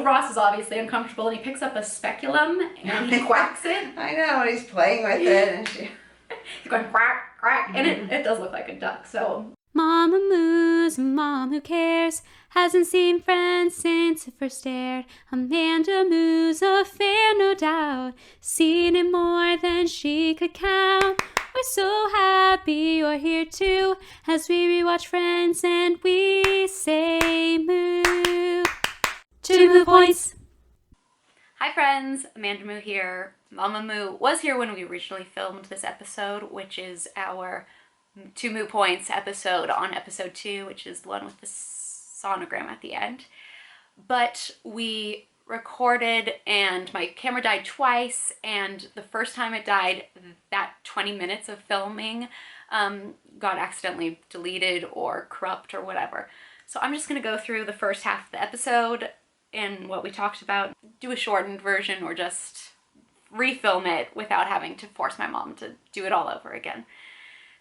Ross is obviously uncomfortable and he picks up a speculum and he quacks it. I know, and he's playing with it. And he's going quack, quack, and it does look like a duck, so. Mommamoo's a mom who cares, hasn't seen friends since it first aired. Amandamoo's a fan, no doubt, seen it more than she could count. We're so happy you're here too, as we rewatch Friends and we say moo. 2 moo points. Hi friends, Amandamoo here. Mommamoo was here when we originally filmed this episode, which is our 2 moo points episode on episode 2, which is the one with the sonogram at the end. But we recorded and my camera died twice, and the first time it died, that 20 minutes of filming got accidentally deleted or corrupt or whatever. So I'm just gonna go through the first half of the episode and what we talked about, do a shortened version or just refilm it without having to force my mom to do it all over again.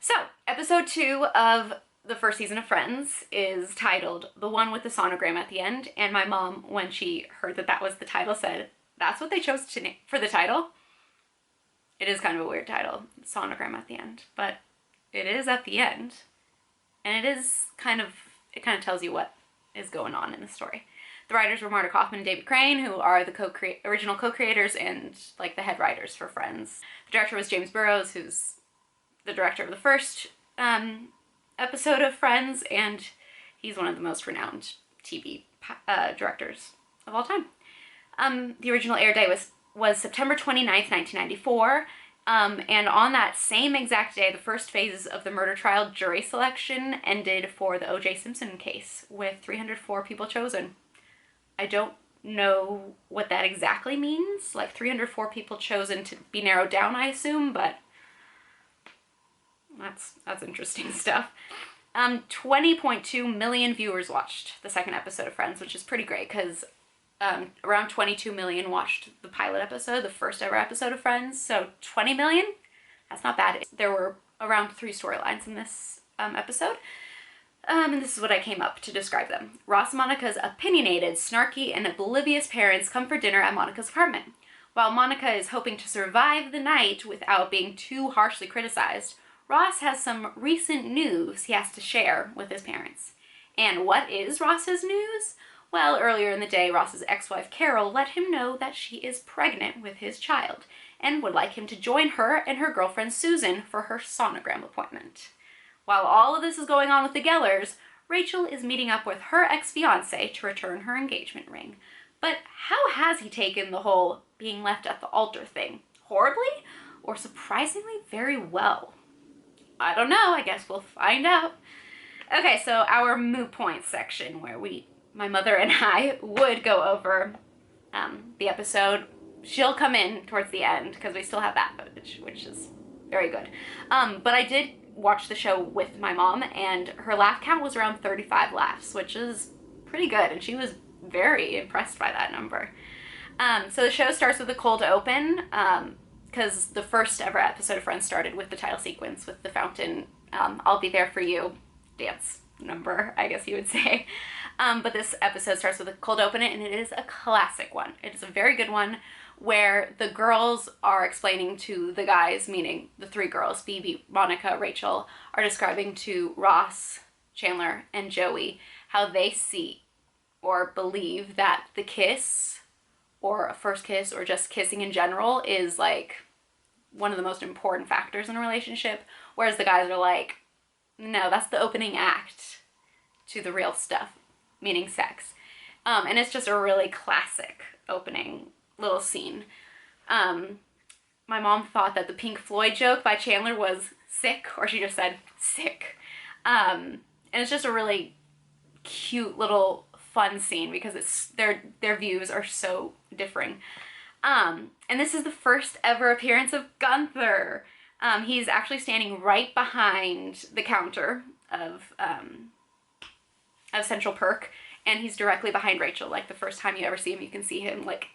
So, episode 2 of the first season of Friends is titled The One with the Sonogram at the End, and my mom, when she heard that that was the title, said, that's what they chose to name for the title. It is kind of a weird title, Sonogram at the End, but it is at the end, and it kind of tells you what is going on in the story. The writers were Marta, Kauffman, and David Crane, who are the original co-creators and like the head writers for Friends. The director was James Burrows, who's the director of the first episode of Friends, and he's one of the most renowned TV directors of all time. The original air date was September 29th, 1994, and on that same exact day, the first phases of the murder trial jury selection ended for the O.J. Simpson case, with 304 people chosen. I don't know what that exactly means, like 304 people chosen to be narrowed down, I assume, but that's interesting stuff. 20.2 million viewers watched the second episode of Friends, which is pretty great because around 22 million watched the pilot episode, the first ever episode of Friends. So 20 million, that's not bad. There were around 3 storylines in this episode. And this is what I came up to describe them. Ross and Monica's opinionated, snarky, and oblivious parents come for dinner at Monica's apartment. While Monica is hoping to survive the night without being too harshly criticized, Ross has some recent news he has to share with his parents. And what is Ross's news? Well, earlier in the day, Ross's ex-wife Carol let him know that she is pregnant with his child and would like him to join her and her girlfriend Susan for her sonogram appointment. While all of this is going on with the Gellers, Rachel is meeting up with her ex-fiancé to return her engagement ring. But how has he taken the whole being left at the altar thing? Horribly? Or surprisingly very well? I don't know, I guess we'll find out. Okay, so our moo points section where my mother and I would go over the episode. She'll come in towards the end because we still have that footage, which is very good. But I did watch the show with my mom, and her laugh count was around 35 laughs, which is pretty good, and she was very impressed by that number. So the show starts with a cold open, because the first ever episode of Friends started with the title sequence with the fountain, I'll Be There For You dance number, I guess you would say. But this episode starts with a cold open, and it is a classic one. It is a very good one where the girls are explaining to the guys, meaning the 3 girls, Phoebe, Monica, Rachel, are describing to Ross, Chandler, and Joey how they see or believe that the kiss or a first kiss or just kissing in general is like one of the most important factors in a relationship, whereas the guys are like, no, that's the opening act to the real stuff, meaning sex. And it's just a really classic opening little scene. My mom thought that the Pink Floyd joke by Chandler was sick, or she just said sick. And it's just a really cute little fun scene because it's their views are so differing. And this is the first ever appearance of Gunther. He's actually standing right behind the counter of Central Perk, and he's directly behind Rachel. Like the first time you ever see him, you can see him like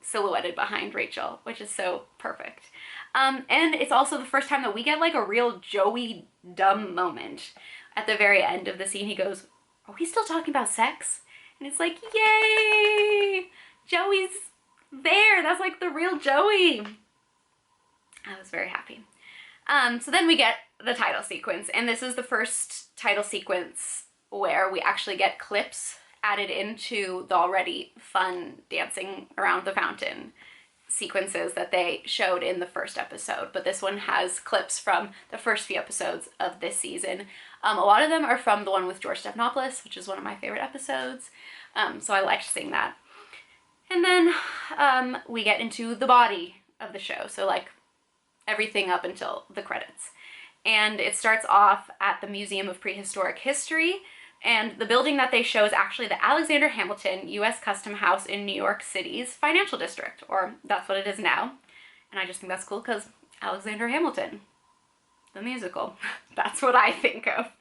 silhouetted behind Rachel, which is so perfect. And it's also the first time that we get like a real Joey dumb moment. At the very end of the scene, he goes, "Are we still talking about sex?" And it's like, yay! Joey's there. That's like the real Joey. I was very happy. So then we get the title sequence, and this is the first title sequence where we actually get clips added into the already fun dancing around the fountain sequences that they showed in the first episode, but this one has clips from the first few episodes of this season. A lot of them are from the one with George Stephanopoulos, which is one of my favorite episodes, so I liked seeing that. And then we get into the body of the show, so like everything up until the credits. And it starts off at the Museum of Prehistoric History, and the building that they show is actually the Alexander Hamilton U.S. Custom House in New York City's financial district, or that's what it is now. And I just think that's cool because Alexander Hamilton, the musical, that's what I think of.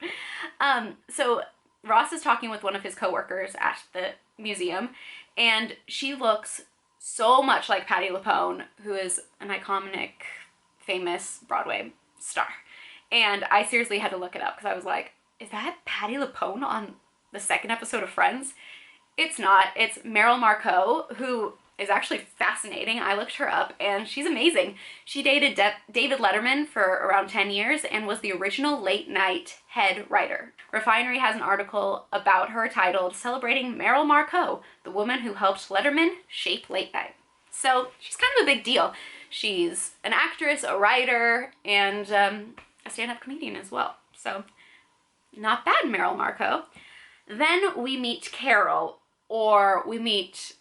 So Ross is talking with one of his coworkers at the museum, and she looks so much like Patti LuPone, who is an iconic, famous Broadway star. And I seriously had to look it up because I was like, is that Patti LuPone on the second episode of Friends? It's not. It's Meryl Marco, who is actually fascinating. I looked her up, and she's amazing. She dated David Letterman for around 10 years and was the original late night head writer. Refinery has an article about her titled Celebrating Meryl Marco, the woman who helped Letterman shape late night. So she's kind of a big deal. She's an actress, a writer, and a stand-up comedian as well. So not bad, Meryl Marco. Then we meet Carol, or we meet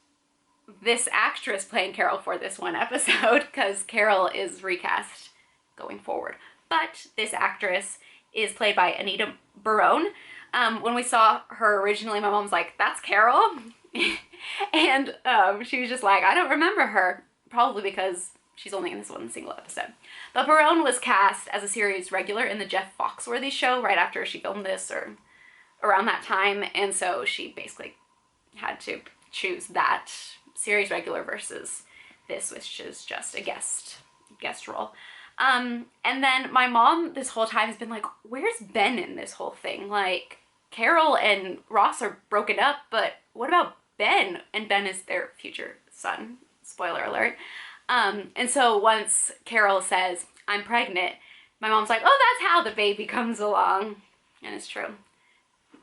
this actress playing Carol for this one episode, because Carol is recast going forward. But this actress is played by Anita Barone. When we saw her originally, my mom was like, that's Carol? And she was just like, I don't remember her, probably because she's only in this one single episode. But Barone was cast as a series regular in the Jeff Foxworthy show right after she filmed this, or around that time, and so she basically had to choose that series regular versus this, which is just a guest role. And then my mom this whole time has been like, where's Ben in this whole thing? Like, Carol and Ross are broken up, but what about Ben? And Ben is their future son, spoiler alert. And so once Carol says, I'm pregnant, my mom's like, oh, that's how the baby comes along. And it's true.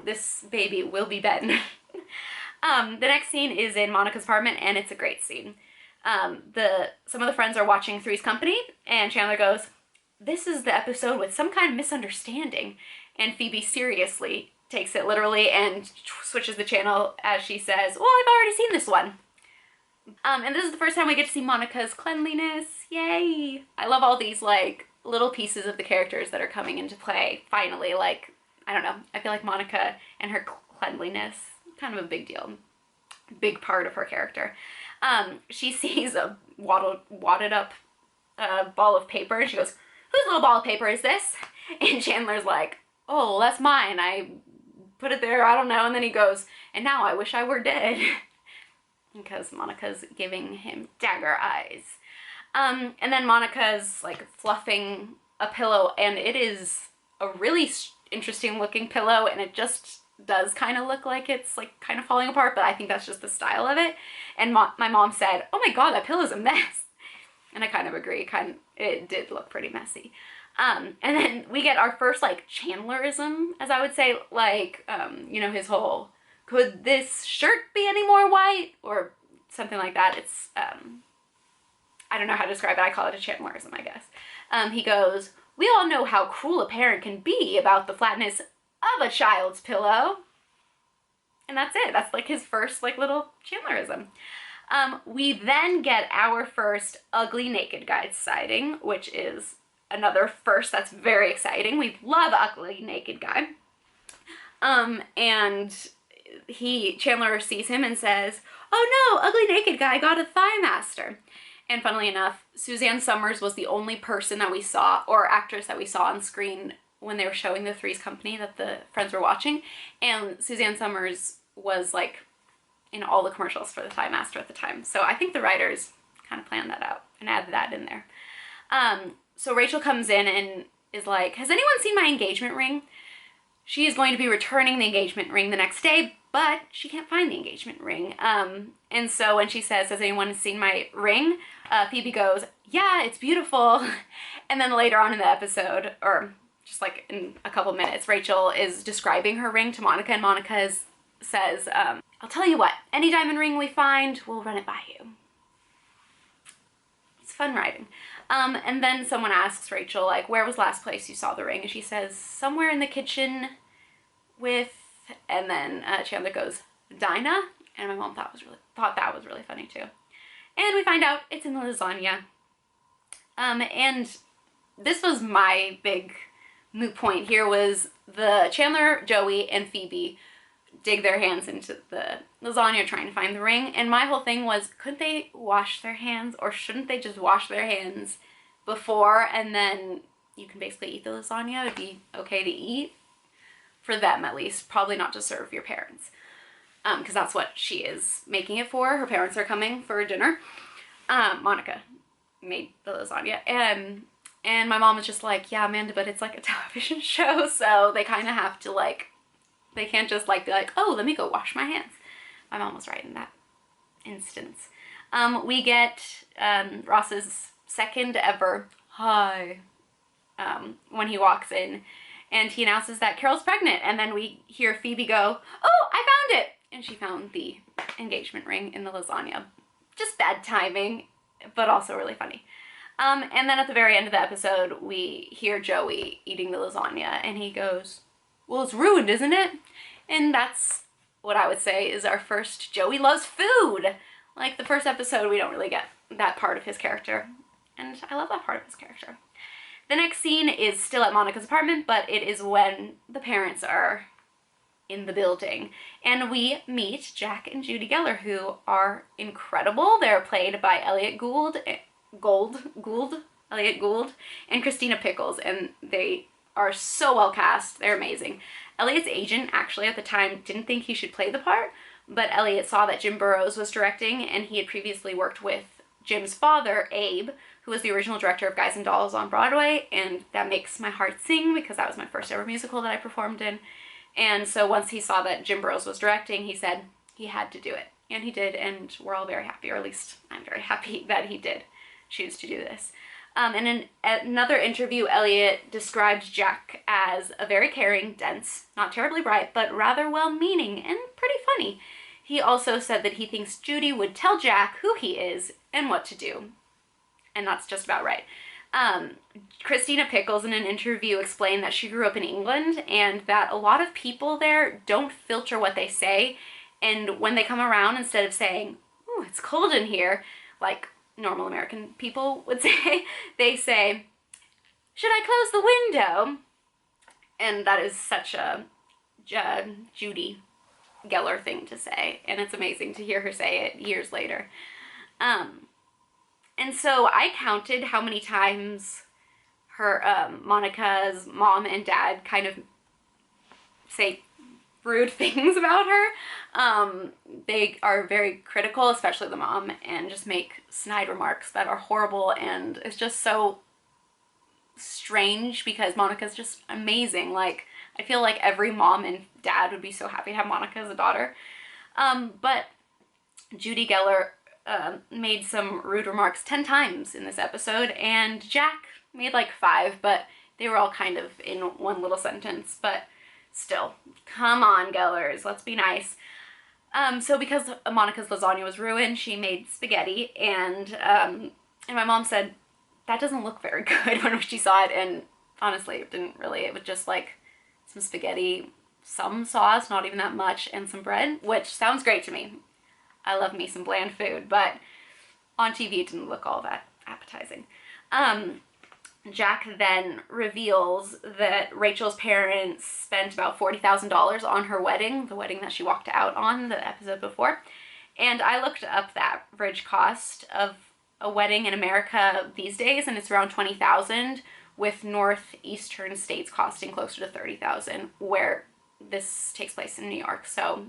This baby will be Ben. The next scene is in Monica's apartment, and it's a great scene. Some of the friends are watching Three's Company, and Chandler goes, this is the episode with some kind of misunderstanding. And Phoebe seriously takes it literally and switches the channel as she says, well, I've already seen this one. And this is the first time we get to see Monica's cleanliness. Yay! I love all these, like, little pieces of the characters that are coming into play, finally. Like, I don't know, I feel like Monica and her cleanliness, kind of a big deal. Big part of her character. She sees a wadded up ball of paper, and she goes, whose little ball of paper is this? And Chandler's like, oh, that's mine. I put it there, I don't know. And then he goes, and now I wish I were dead. Because Monica's giving him dagger eyes. And then Monica's like fluffing a pillow, and it is a really interesting looking pillow, and it just does kind of look like it's like kind of falling apart, but I think that's just the style of it. And my mom said, oh my god, that pillow's a mess. And I kind of agree, it did look pretty messy. And then we get our first like Chandlerism, as I would say, like, you know, his whole, could this shirt be any more white? Or something like that. It's, I don't know how to describe it. I call it a Chandlerism, I guess. He goes, we all know how cruel a parent can be about the flatness of a child's pillow. And that's it. That's like his first like little Chandlerism. We then get our first ugly naked guy sighting, which is another first that's very exciting. We love ugly naked guy. And Chandler sees him and says, oh no, ugly naked guy got a thigh master. And funnily enough, Suzanne Summers was the only person that we saw, or actress that we saw on screen when they were showing the Three's Company that the friends were watching. And Suzanne Summers was like in all the commercials for the thigh master at the time. So I think the writers kind of planned that out and added that in there. So Rachel comes in and is like, has anyone seen my engagement ring? she is going to be returning the engagement ring the next day, but she can't find the engagement ring. And so when she says, has anyone seen my ring? Phoebe goes, yeah, it's beautiful. And then later on in the episode, or just like in a couple minutes, Rachel is describing her ring to Monica, and Monica says, I'll tell you what, any diamond ring we find, we'll run it by you. It's fun writing. And then someone asks Rachel, like, where was the last place you saw the ring? And she says, somewhere in the kitchen with, and then Chandler goes, Dinah? And my mom thought that was really funny too. And we find out it's in the lasagna. And this was my big moot point here, was the Chandler, Joey, and Phoebe dig their hands into the lasagna trying to find the ring. And my whole thing was, couldn't they wash their hands, or shouldn't they just wash their hands before, and then you can basically eat the lasagna? It'd be okay to eat, for them at least, probably not to serve your parents, because that's what she is making it for. Her parents are coming for dinner. Monica made the lasagna, and my mom was just like, yeah, Amanda, but it's like a television show, so they kind of have to, like, they can't just like be like, oh, let me go wash my hands. My mom was right in that instance. We get Ross's second ever hi when he walks in, and he announces that Carol's pregnant, and then we hear Phoebe go, oh, I found it! And she found the engagement ring in the lasagna. Just bad timing, but also really funny. And then at the very end of the episode, we hear Joey eating the lasagna, and he goes, well, it's ruined, isn't it? And that's what I would say is our first Joey loves food. Like, the first episode, we don't really get that part of his character, and I love that part of his character. The next scene is still at Monica's apartment, but it is when the parents are in the building. And we meet Jack and Judy Geller, who are incredible. They're played by Elliot Gould, and Christina Pickles, and they are so well cast. They're amazing. Elliot's agent actually at the time didn't think he should play the part, but Elliot saw that Jim Burrows was directing, and he had previously worked with Jim's father, Abe, who was the original director of Guys and Dolls on Broadway, and that makes my heart sing because that was my first ever musical that I performed in. And so once he saw that Jim Burrows was directing, he said he had to do it. And he did, and we're all very happy, or at least I'm very happy that he did choose to do this. And in another interview, Elliot described Jack as a very caring, dense, not terribly bright, but rather well-meaning and pretty funny. He also said that he thinks Judy would tell Jack who he is and what to do. And that's just about right. Christina Pickles in an interview explained that she grew up in England and that a lot of people there don't filter what they say. And when they come around, instead of saying, ooh, it's cold in here, like normal American people would say, they say, should I close the window? And that is such a Judy Geller thing to say, and it's amazing to hear her say it years later. And so I counted how many times her Monica's mom and dad kind of say rude things about her. They are very critical, especially the mom, and just make snide remarks that are horrible, and it's just so strange because Monica's just amazing. Like, I feel like every mom and dad would be so happy to have Monica as a daughter. But Judy Geller made some rude remarks 10 times in this episode, and Jack made like 5, but they were all kind of in one little sentence. But still, come on, Gellers, let's be nice. So because Monica's lasagna was ruined, she made spaghetti, and my mom said, that doesn't look very good when she saw it, and honestly, it didn't really. It was just like some spaghetti, some sauce, not even that much, and some bread, which sounds great to me. I love me some bland food, but on TV it didn't look all that appetizing. Jack then reveals that Rachel's parents spent about $40,000 on her wedding, the wedding that she walked out on the episode before. And I looked up the average cost of a wedding in America these days, and it's around $20,000, with northeastern states costing closer to $30,000, where this takes place in New York. So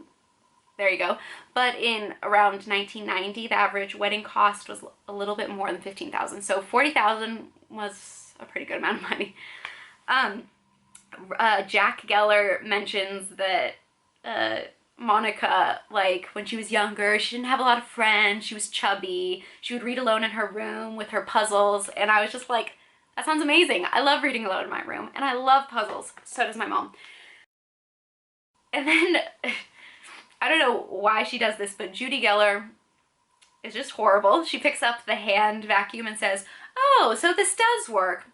there you go. But in around 1990, the average wedding cost was a little bit more than $15,000. So $40,000 was a pretty good amount of money. Jack Geller mentions that Monica, like, when she was younger, she didn't have a lot of friends, she was chubby, she would read alone in her room with her puzzles, and I was just like, that sounds amazing. I love reading alone in my room, and I love puzzles. So does my mom. And then, I don't know why she does this, but Judy Geller is just horrible. She picks up the hand vacuum and says, "Oh, so this does work."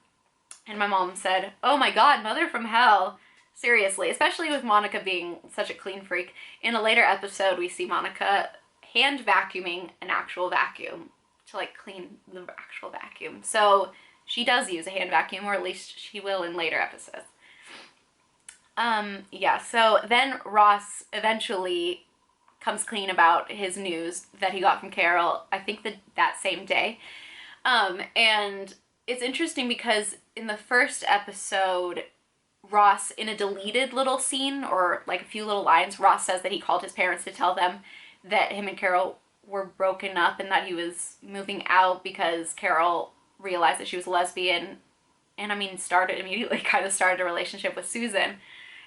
And my mom said, "Oh my god, mother from hell." Seriously, especially with Monica being such a clean freak. In a later episode, we see Monica hand vacuuming an actual vacuum to, like, clean the actual vacuum. So she does use a hand vacuum, or at least she will in later episodes. Yeah, so then Ross eventually comes clean about his news that he got from Carol, I think that same day. And it's interesting because in the first episode, Ross, in a deleted little scene, or like a few little lines, Ross says that he called his parents to tell them that him and Carol were broken up and that he was moving out because Carol realized that she was a lesbian and, I mean, immediately started a relationship with Susan.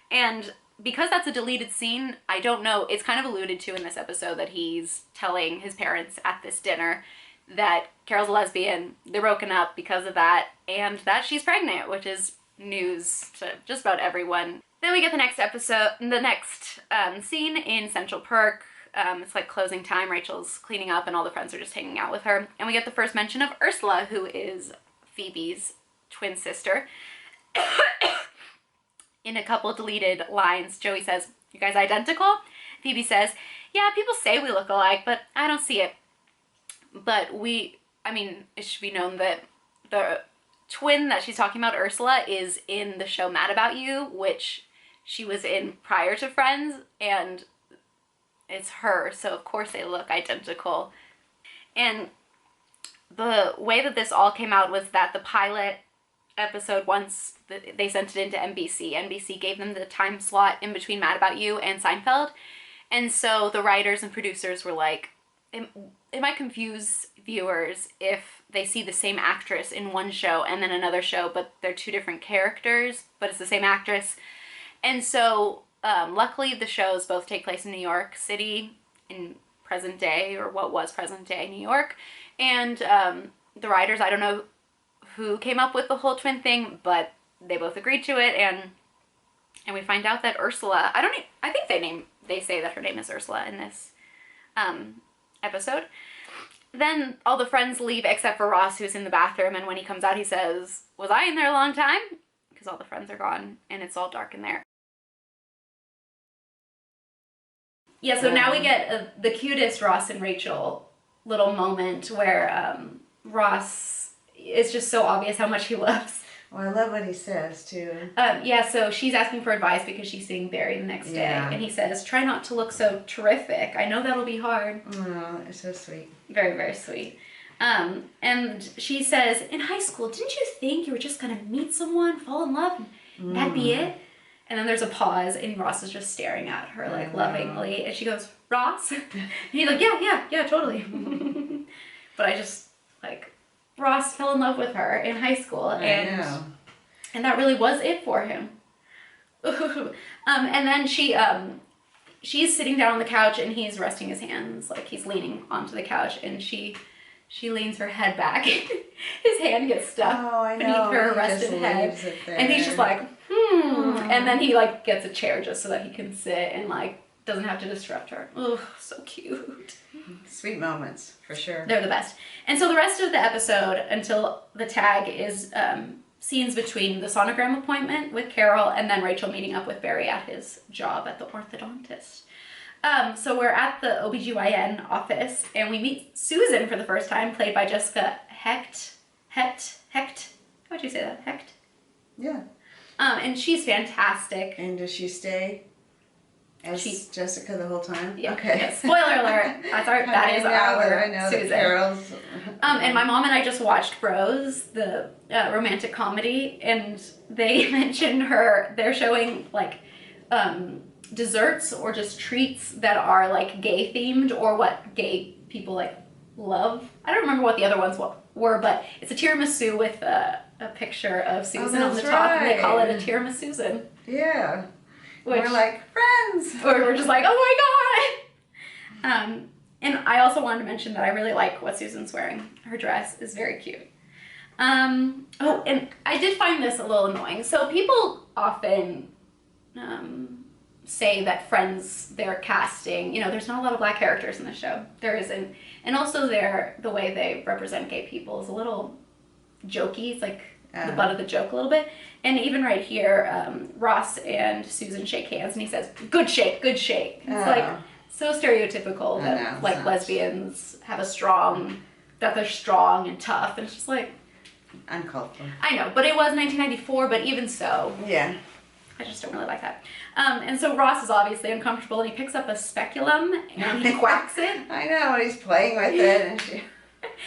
And because that's a deleted scene, I don't know, it's kind of alluded to in this episode that he's telling his parents at this dinner that Carol's a lesbian, they're broken up because of that, and that she's pregnant, which is news to just about everyone. Then we get the next scene in Central Perk. It's like closing time. Rachel's cleaning up and all the friends are just hanging out with her. And we get the first mention of Ursula, who is Phoebe's twin sister. In a couple deleted lines, Joey says, "You guys identical?" Phoebe says, "Yeah, people say we look alike, but I don't see it." But it should be known that the twin that she's talking about, Ursula, is in the show Mad About You, which she was in prior to Friends, and it's her, so of course they look identical. And the way that this all came out was that the pilot episode, once they sent it into NBC gave them the time slot in between Mad About You and Seinfeld, and so the writers and producers were like, it might confuse viewers if they see the same actress in one show and then another show, but they're two different characters, but it's the same actress. And so luckily the shows both take place in New York City in present day, or what was present day New York, and the writers, I don't know who came up with the whole twin thing, but they both agreed to it, and we find out that Ursula, I think they say that her name is Ursula in this episode. Then all the friends leave except for Ross, who's in the bathroom, and when he comes out he says, "Was I in there a long time?" Because all the friends are gone and it's all dark in there. Yeah, so now we get the cutest Ross and Rachel little moment where Ross is just so obvious how much he loves. Well, I love what he says, too. So she's asking for advice because she's seeing Barry the next day. And he says, "Try not to look so terrific. I know that'll be hard." Oh, it's so sweet. Very, very sweet. And she says, "In high school, didn't you think you were just going to meet someone, fall in love, and that'd be it?" And then there's a pause, and Ross is just staring at her, like, lovingly. And she goes, "Ross?" And he's like, yeah, totally. But I just, like, Ross fell in love with her in high school, and that really was it for him. And then she's sitting down on the couch, and he's resting his hands, like he's leaning onto the couch, and she leans her head back. His hand gets stuck beneath her rested head, and he's just like, and then he, like, gets a chair just so that he can sit and, like, doesn't have to disrupt her. Oh, so cute. Sweet moments, for sure. They're the best. And so the rest of the episode, until the tag, is scenes between the sonogram appointment with Carol and then Rachel meeting up with Barry at his job at the orthodontist. So we're at the OBGYN office, and we meet Susan for the first time, played by Jessica Hecht. How'd you say that? Hecht? Yeah. And she's fantastic. And does she stay as Jessica the whole time? Yeah. Okay. Yeah, spoiler alert. That is our Susan. Carol's... And my mom and I just watched Burrows, the romantic comedy, and they mentioned they're showing, like, desserts or just treats that are, like, gay themed, or what gay people, like, love. I don't remember what the other ones were, but it's a tiramisu with a picture of Susan on the that's top, and they call it a right. Tiramisu Susan. Yeah. Which, We're like, friends. or we're just like, oh my god! And I also wanted to mention that I really like what Susan's wearing. Her dress is very cute. Oh, and I did find this a little annoying. So people often say that Friends, their casting, there's not a lot of black characters in the show. There isn't. And also the way they represent gay people is a little jokey. It's like the butt of the joke a little bit. And even right here, Ross and Susan shake hands and he says, good shake, good shake. It's like so stereotypical that like lesbians have that they're strong and tough. And it's just like, uncalled for. I know, but it was 1994, but even so. Yeah. I just don't really like that. And so Ross is obviously uncomfortable and he picks up a speculum and he quacks it. I know, and he's playing with it and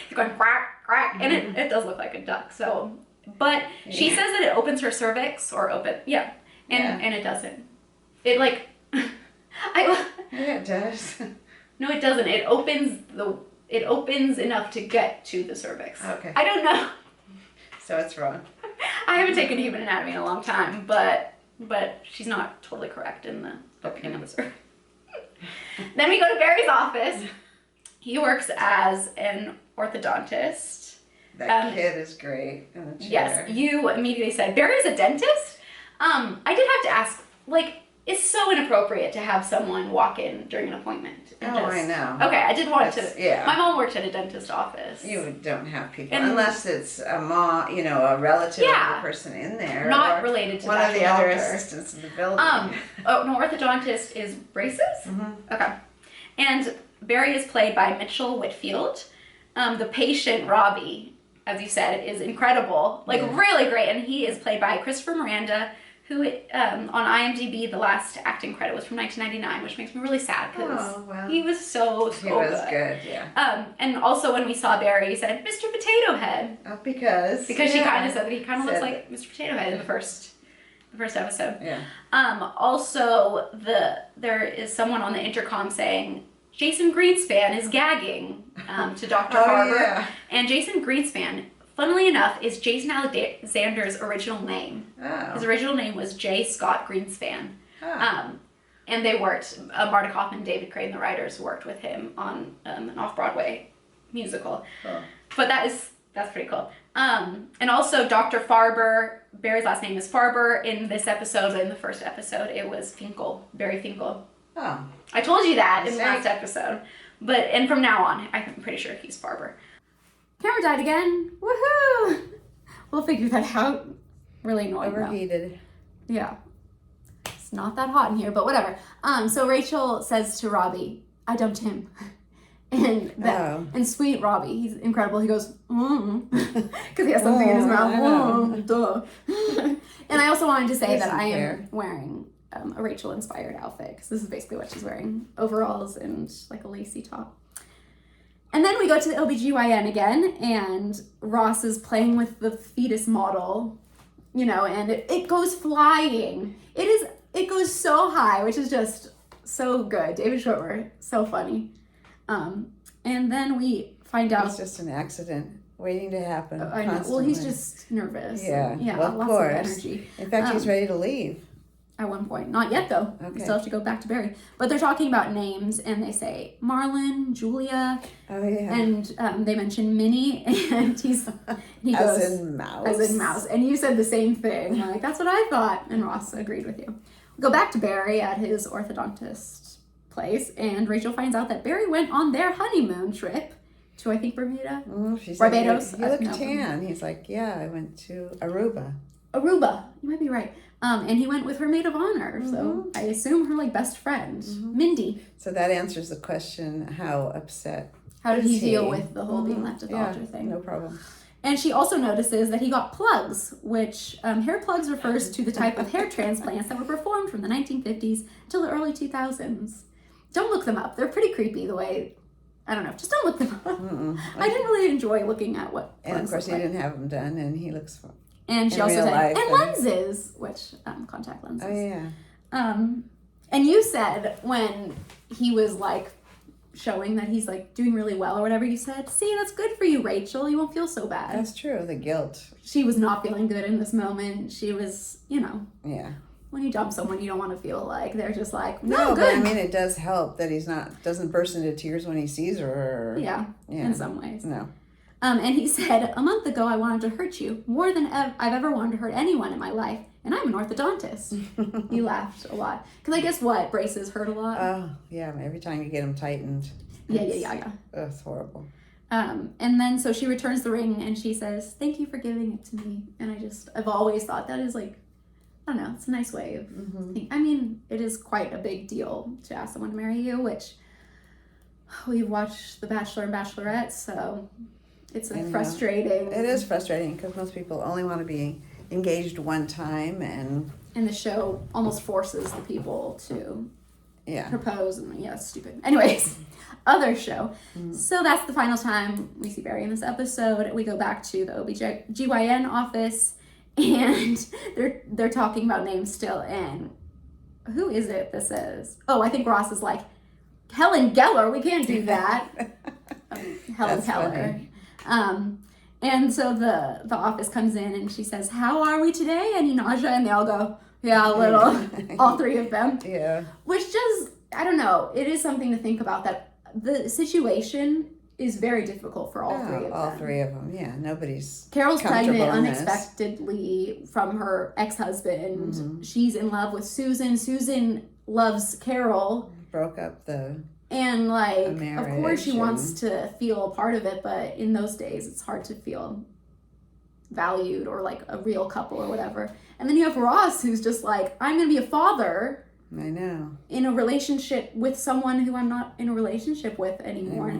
He's going quack, quack, and it does look like a duck, so. But she says that it opens her cervix, and it doesn't. It like, yeah, it does. No, it doesn't. It opens enough to get to the cervix. Okay. I don't know. So it's wrong. I haven't taken human anatomy in a long time, but she's not totally correct in the opening of the cervix. Then we go to Barry's office. He works as an orthodontist. That kid is great in the chair. Yes, you immediately said, Barry's a dentist? I did have to ask, it's so inappropriate to have someone walk in during an appointment. I know. Okay, I did want to. Yeah. My mom worked at a dentist office. You don't have people, unless it's a mom, a relative of the person in there. Not related to one of the other assistants in the building. No, orthodontist is braces? Mm-hmm. Okay. And Barry is played by Mitchell Whitfield. The patient, Robbie, as you said, is incredible. Really great. And he is played by Christopher Miranda, who on IMDb, the last acting credit was from 1999, which makes me really sad because he was so he was good, yeah. And also when we saw Barry, he said, Mr. Potato Head. Because she kind of said that he kind of looks like Mr. Potato Head in the first episode. Yeah. Also, there is someone on the intercom saying, Jason Greenspan is gagging to Dr. Harbour. Yeah. And Jason Greenspan, funnily enough, is Jason Alexander's original name. Oh. His original name was J. Scott Greenspan. Oh. And they worked, Marta Kauffman and David Crane, the writers, worked with him on an off-Broadway musical. Oh. But that's pretty cool. And also Dr. Farber, Barry's last name is Farber. In this episode, in the first episode, it was Finkel, Barry Finkel. Oh. I told you that in the last episode. And from now on, I'm pretty sure he's Farber. Camera died again. Woohoo! We'll figure that out. Really annoying. Overheated. Though. Yeah. It's not that hot in here, but whatever. So Rachel says to Robbie, I dumped him. And sweet Robbie, he's incredible. He goes, because he has something in his mouth. Duh. And I also wanted to say that I am wearing a Rachel-inspired outfit, because this is basically what she's wearing. Overalls and a lacy top. And then we go to the OBGYN again, and Ross is playing with the fetus model, and it goes flying. It goes so high, which is just so good. David Schwimmer, so funny. And then we find out... It's just an accident waiting to happen. I know. Well, he's just nervous. Yeah, well, lots of energy. In fact, he's ready to leave. At one point. Not yet, though. Okay. We still have to go back to Barry. But they're talking about names, and they say Marlon, Julia. Oh, yeah. And they mention Minnie, and he goes... As in mouse. As in mouse. And you said the same thing. I'm like, that's what I thought. And Ross agreed with you. We go back to Barry at his orthodontist place, and Rachel finds out that Barry went on their honeymoon trip to, I think, Bermuda? She said, Barbados? You look tan. He's like, yeah, I went to Aruba. Aruba. You might be right. And he went with her maid of honor, so I assume her best friend, Mindy. So that answers the question: how upset? How did he deal with the whole being left at the altar thing? No problem. And she also notices that he got plugs, which hair plugs refers to the type of hair transplants that were performed from the 1950s till the early 2000s. Don't look them up; they're pretty creepy. The way, I don't know, just don't look them up. I didn't really enjoy looking at what. And of course, he didn't have them done, and he looks fun. And she also said, and lenses, which, contact lenses. Oh, yeah. And you said when he was showing that he's like doing really well or whatever you said. See, that's good for you, Rachel. You won't feel so bad. That's true. The guilt. She was not feeling good in this moment. She was, Yeah. When you dump someone, you don't want to feel like they're just like, no, good. But I mean, it does help that he's doesn't burst into tears when he sees her. Yeah, in some ways. No. And he said, a month ago, I wanted to hurt you more than I've ever wanted to hurt anyone in my life. And I'm an orthodontist. He laughed a lot. Because I guess what? Braces hurt a lot? Oh, yeah. Every time you get them tightened. Yeah. Oh, it's horrible. And then so she returns the ring and she says, thank you for giving it to me. And I've always thought that is like, I don't know, it's a nice way of thinking. I mean, it is quite a big deal to ask someone to marry you, which we've watched The Bachelor and Bachelorette, so it's frustrating. It is frustrating because most people only want to be engaged one time, and the show almost forces the people to propose, and it's stupid. Anyways, other show. So that's the final time we see Barry in this episode. We go back to the OBGYN office, and they're talking about names still, and who is it this is? Oh, I think Ross is like, Helen Geller, we can't do that. Helen Keller. And so the office comes in and she says, how are we today? Any nausea? And they all go, yeah, a little. All three of them. Yeah. Which just, I don't know, it is something to think about, that the situation is very difficult for all three of them. All three of them, yeah. Nobody's Carol's pregnant unexpectedly from her ex-husband. Mm-hmm. She's in love with Susan. Susan loves Carol. Broke up and like, of course she wants to feel a part of it, but in those days it's hard to feel valued or like a real couple or whatever. And then you have Ross, who's just like, I'm going to be a father. I know. In a relationship with someone who I'm not in a relationship with anymore.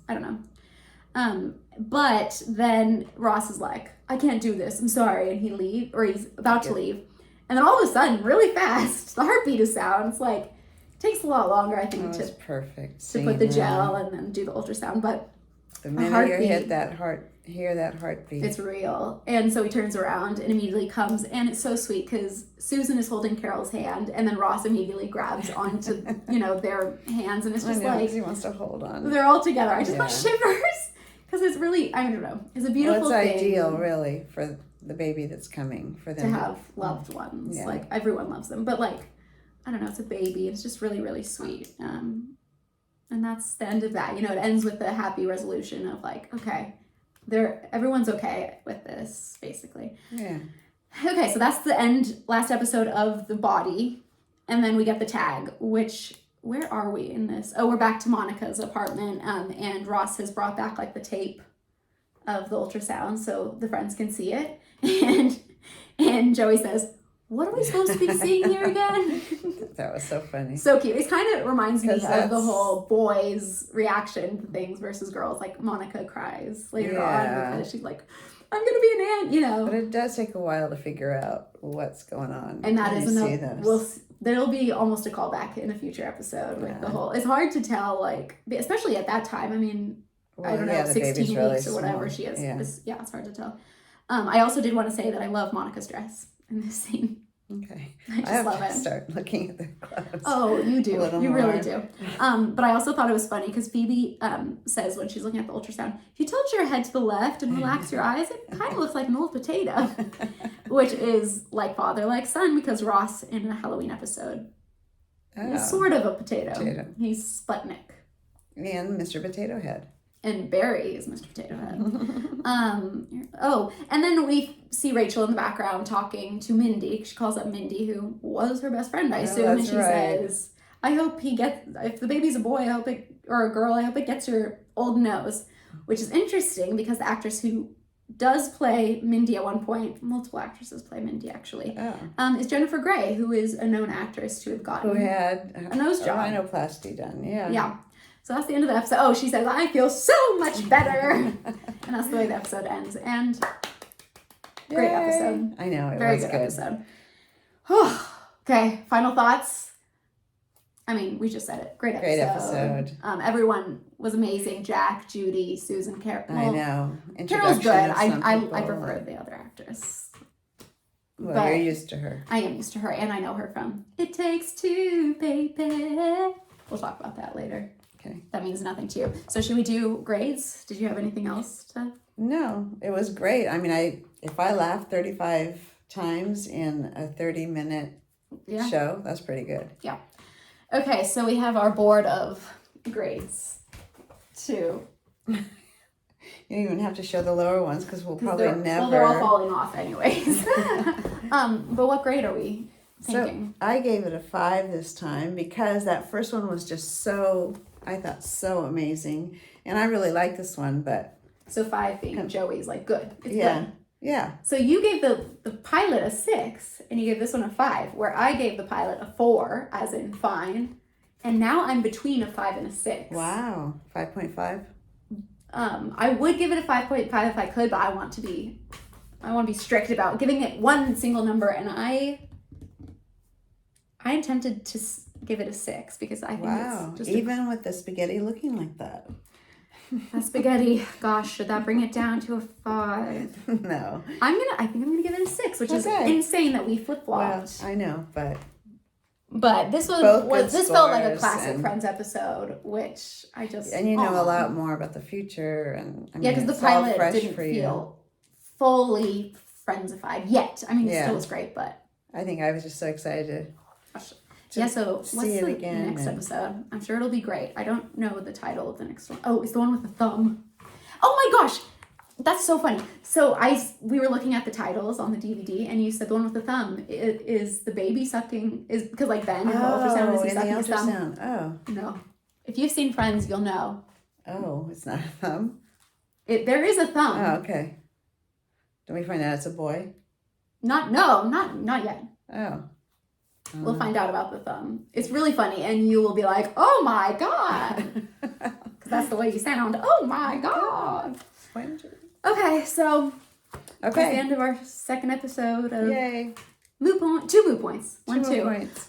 I don't know. But then Ross is like, I can't do this. I'm sorry. And he's about to leave. And then all of a sudden, really fast, the heartbeat is sounds like, takes a lot longer, I think, to put the gel and then do the ultrasound. But the minute you hear that heartbeat, it's real. And so he turns around and immediately comes, and it's so sweet because Susan is holding Carol's hand, and then Ross immediately grabs onto their hands, and it's just like he wants to hold on. They're all together. I just got shivers because it's really, I don't know, it's a beautiful thing. It's ideal, really, for the baby that's coming, for them to have loved ones. Yeah. Like everyone loves them, but like, I don't know, it's a baby. It's just really, really sweet. And that's the end of that. It ends with a happy resolution of like, okay, everyone's okay with this, basically. Yeah. Okay, so that's the last episode of The Body. And then we get the tag, where are we in this? Oh, we're back to Monica's apartment. And Ross has brought back like the tape of the ultrasound so the friends can see it. And Joey says, what are we supposed to be seeing here again? That was so funny. So cute. It kind of reminds me of the whole boys' reaction to things versus girls. Like Monica cries later on because she's like, I'm going to be an aunt, But it does take a while to figure out what's going on. And that is there'll be almost a callback in a future episode with the whole, it's hard to tell, like, especially at that time. I mean, I don't know, 16 weeks or whatever she is. Yeah. It's hard to tell. I also did want to say that I love Monica's dress in this scene. Okay. I just love it. Start looking at the clothes. Oh, you do. You really do. But I also thought it was funny because Phoebe says when she's looking at the ultrasound, if you tilt your head to the left and relax your eyes, it kind of looks like an old potato, which is like father, like son, because Ross in a Halloween episode is sort of a potato. He's Sputnik. And Mr. Potato Head. And Barry is Mr. Potato Head. And then we see Rachel in the background talking to Mindy. She calls up Mindy, who was her best friend, I assume. And she says, I hope if the baby's a boy, or a girl, I hope it gets your old nose. Which is interesting because the actress who does play Mindy at one point, multiple actresses play Mindy actually, is Jennifer Grey, who is a known actress to have gotten who had a nose job. Rhinoplasty done, Yeah. So that's the end of the episode. Oh, she says, I feel so much better. And that's the way the episode ends. And great episode. I know, Very good episode. Okay, final thoughts. I mean, we just said it. Great episode. Everyone was amazing. Jack, Judy, Susan, Carol. I know. Carol's good. I prefer the other actress. Well, you're used to her. I am used to her, and I know her from It Takes Two, baby. We'll talk about that later. Okay. That means nothing to you. So should we do grades? Did you have anything else to? No, it was great. I mean, if I laughed 35 times in a 30-minute show, that's pretty good. Yeah. Okay, so we have our board of grades. 2. You don't even have to show the lower ones because we'll probably never. Well, they're all falling off anyways. But what grade are we thinking? So I gave it a 5 this time because that first one was just so amazing, and I really like this one. But so 5 being Joey's like good. It's good. Yeah. So you gave the pilot a 6, and you gave this one a 5, where I gave the pilot a 4, as in fine, and now I'm between a 5 and a 6. Wow, 5.5. I would give it a 5.5 if I could, but I want to be strict about giving it one single number, and I am tempted to give it a 6 because I think it's just even with the spaghetti looking like that. That spaghetti, gosh, should that bring it down to a 5? No. I think I'm gonna give it a 6, which is insane that we flip-flopped. Well, I know, but this felt like a classic Friends episode, which I just and you know a lot more about the future, and because the pilot didn't feel fully Friendsified yet. I mean, it still was great, but I think I was just so excited to so what's the next episode? I'm sure it'll be great. I don't know the title of the next one. Oh, it's the one with the thumb. Oh my gosh, that's so funny. So we were looking at the titles on the DVD, and you said the one with the thumb is the baby sucking, is because like Ben in the ultrasound is he sucking his thumb. Oh no, if you've seen Friends, you'll know. Oh, it's not a thumb. There is a thumb. Oh, okay. Don't we find out it's a boy? Not yet. Oh. We'll find out about the thumb. It's really funny, and you will be like, "Oh my god," because that's the way you sound. Oh my god. Okay, so that's the end of our second episode of Yay. 2 Moo Points. 1, 2. Points.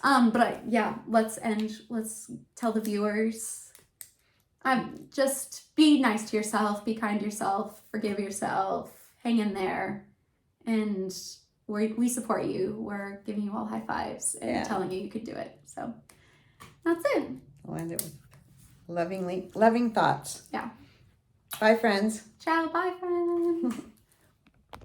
Let's tell the viewers. Just be nice to yourself, be kind to yourself, forgive yourself, hang in there, and we support you. We're giving you all high fives and telling you can do it. So that's it. We'll end it with loving thoughts. Yeah. Bye, friends. Ciao, bye, friends.